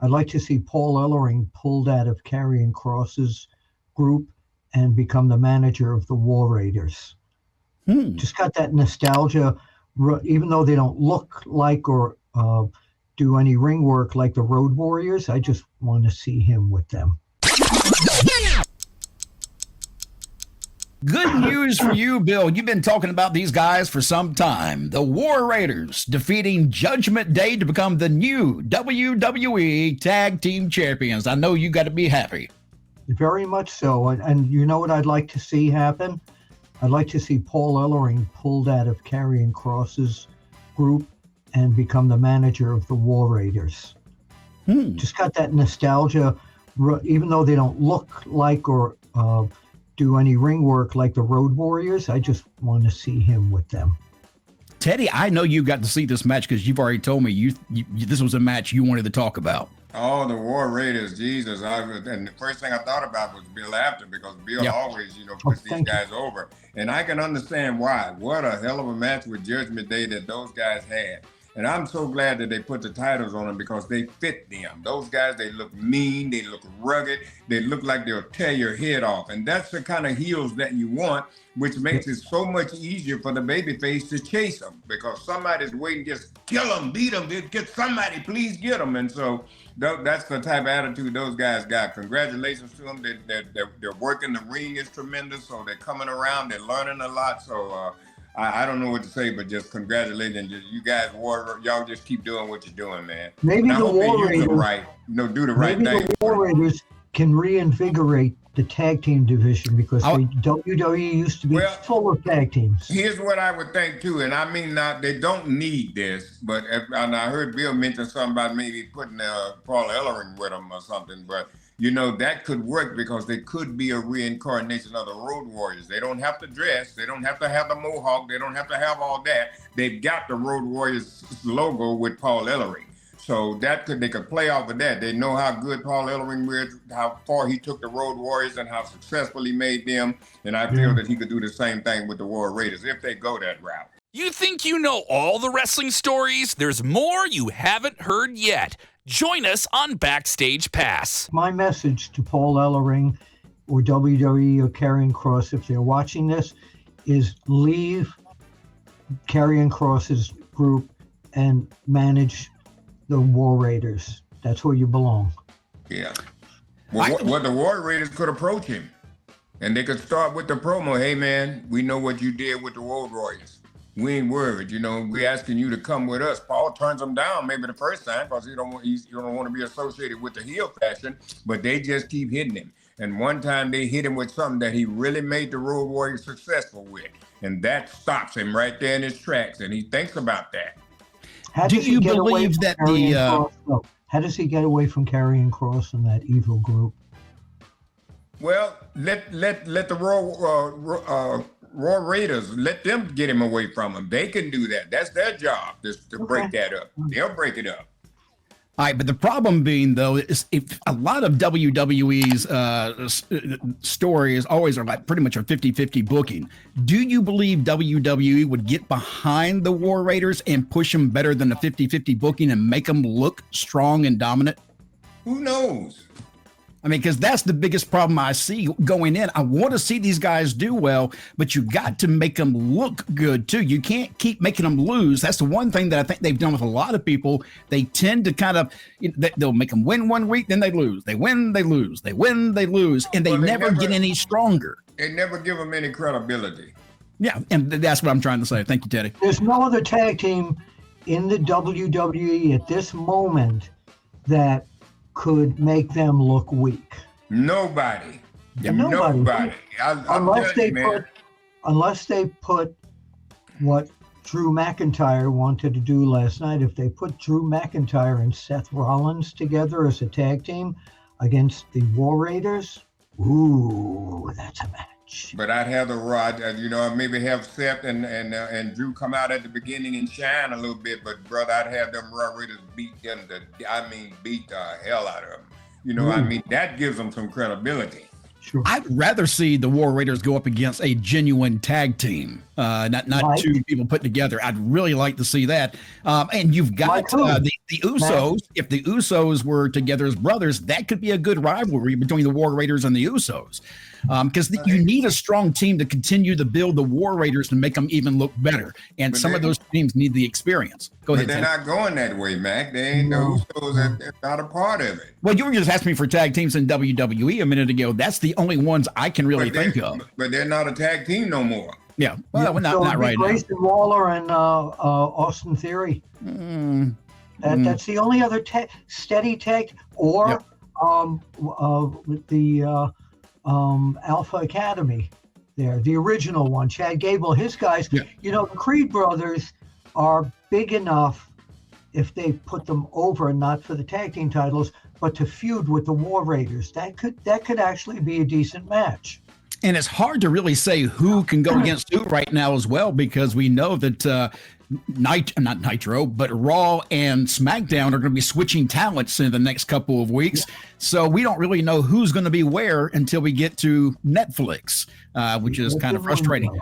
I'd like to see Paul Ellering pulled out of Karrion Kross's group and become the manager of the War Raiders. Just got that nostalgia, even though they don't look like or do any ring work like the Road Warriors. I just want to see him with them. Good news for you, Bill. You've been talking about these guys for some time. The War Raiders defeating Judgment Day to become the new WWE Tag Team Champions. I know you got to be happy. Very much so. And you know what I'd like to see happen? I'd like to see Paul Ellering pulled out of Karrion Kross's group and become the manager of the War Raiders. Just got that nostalgia, even though they don't look like or do any ring work like the Road Warriors. I just want to see him with them. Teddy, I know you got to see this match because you've already told me this was a match you wanted to talk about. Oh, the War Raiders, Jesus. And the first thing I thought about was Bill Apter, because Bill always, puts these guys over. And I can understand why. What a hell of a match with Judgment Day that those guys had. And I'm so glad that they put the titles on them because they fit them. Those guys, they look mean, they look rugged, they look like they'll tear your head off. And that's the kind of heels that you want, which makes it so much easier for the babyface to chase them, because somebody's waiting, just kill them, beat them, get somebody, please get them. And so that's the type of attitude those guys got. Congratulations to them. They're working. The ring is tremendous. So they're coming around. They're learning a lot. So I don't know what to say, but just congratulations. You guys, y'all just keep doing what you're doing, man. Maybe the War Raiders, do the right thing. Maybe the War Raiders can reinvigorate the tag team division, because the WWE used to be full of tag teams. Here's what I would think too, and I mean, they don't need this, but and I heard Bill mention something about maybe putting Paul Ellering with them or something, but that could work because they could be a reincarnation of the Road Warriors. They don't have to dress. They don't have to have the mohawk. They don't have to have all that. They've got the Road Warriors logo with Paul Ellering. So they could play off of that. They know how good Paul Ellering was, how far he took the Road Warriors and how successful he made them. And I feel that he could do the same thing with the War Raiders if they go that route. You think you know all the wrestling stories? There's more you haven't heard yet. Join us on Backstage Pass. My message to Paul Ellering or WWE or Karrion Kross, if they're watching this, is leave Karrion Kross's group and manage the War Raiders. That's where you belong. Yeah. Well, the War Raiders could approach him, and they could start with the promo. Hey, man, we know what you did with the Road Warriors. We ain't worried. We're asking you to come with us. Paul turns them down maybe the first time because you don't want to be associated with the heel fashion, but they just keep hitting him. And one time they hit him with something that he really made the Road Warriors successful with, and that stops him right there in his tracks, and he thinks about that. How does he get away from Karrion Kross and that evil group? Well, let the Raw Raiders, let them get him away from him. They can do that. That's their job, just to break that up. They'll break it up. All right, but the problem being, though, is if a lot of WWE's stories always are like pretty much a 50-50 booking. Do you believe WWE would get behind the War Raiders and push them better than a 50-50 booking and make them look strong and dominant? Who knows? I mean, because that's the biggest problem I see going in. I want to see these guys do well, but you got to make them look good, too. You can't keep making them lose. That's the one thing that I think they've done with a lot of people. They tend to kind of, they'll make them win one week, then they lose. They win, they lose. They win, they lose. And they never get any stronger. They never give them any credibility. Yeah, and that's what I'm trying to say. Thank you, Teddy. There's no other tag team in the WWE at this moment that could make them look weak. Nobody. Yeah, nobody. Unless they put what Drew McIntyre wanted to do last night. If they put Drew McIntyre and Seth Rollins together as a tag team against the War Raiders, ooh, that's a match. But I'd have the Rod, maybe have Seth and Drew come out at the beginning and shine a little bit. But brother, I'd have them Raw Raiders beat the hell out of them. That gives them some credibility. Sure. I'd rather see the War Raiders go up against a genuine tag team, not Like? two people put together. I'd really like to see that. And you've got the Usos. If the Usos were together as brothers, that could be a good rivalry between the War Raiders and the Usos. Because you need a strong team to continue to build the War Raiders to make them even look better. And some of those teams need the experience. Go ahead. But they're not going that way, Mac. They ain't the Usos. They're not a part of it. Well, you were just asking me for tag teams in WWE a minute ago. That's the only ones I can really think of. But they're not a tag team no more. Yeah, well, not right now. Grayson Waller and Austin Theory. That's the only other steady tag, or with the Alpha Academy there, the original one, Chad Gable, his guys. Yeah. You know, the Creed brothers are big enough if they put them over, not for the tag team titles, but to feud with the War Raiders. That could actually be a decent match. And it's hard to really say who can go against who right now as well, because we know that not Nitro, but Raw and SmackDown are going to be switching talents in the next couple of weeks. So we don't really know who's going to be where until we get to Netflix, which is kind of frustrating.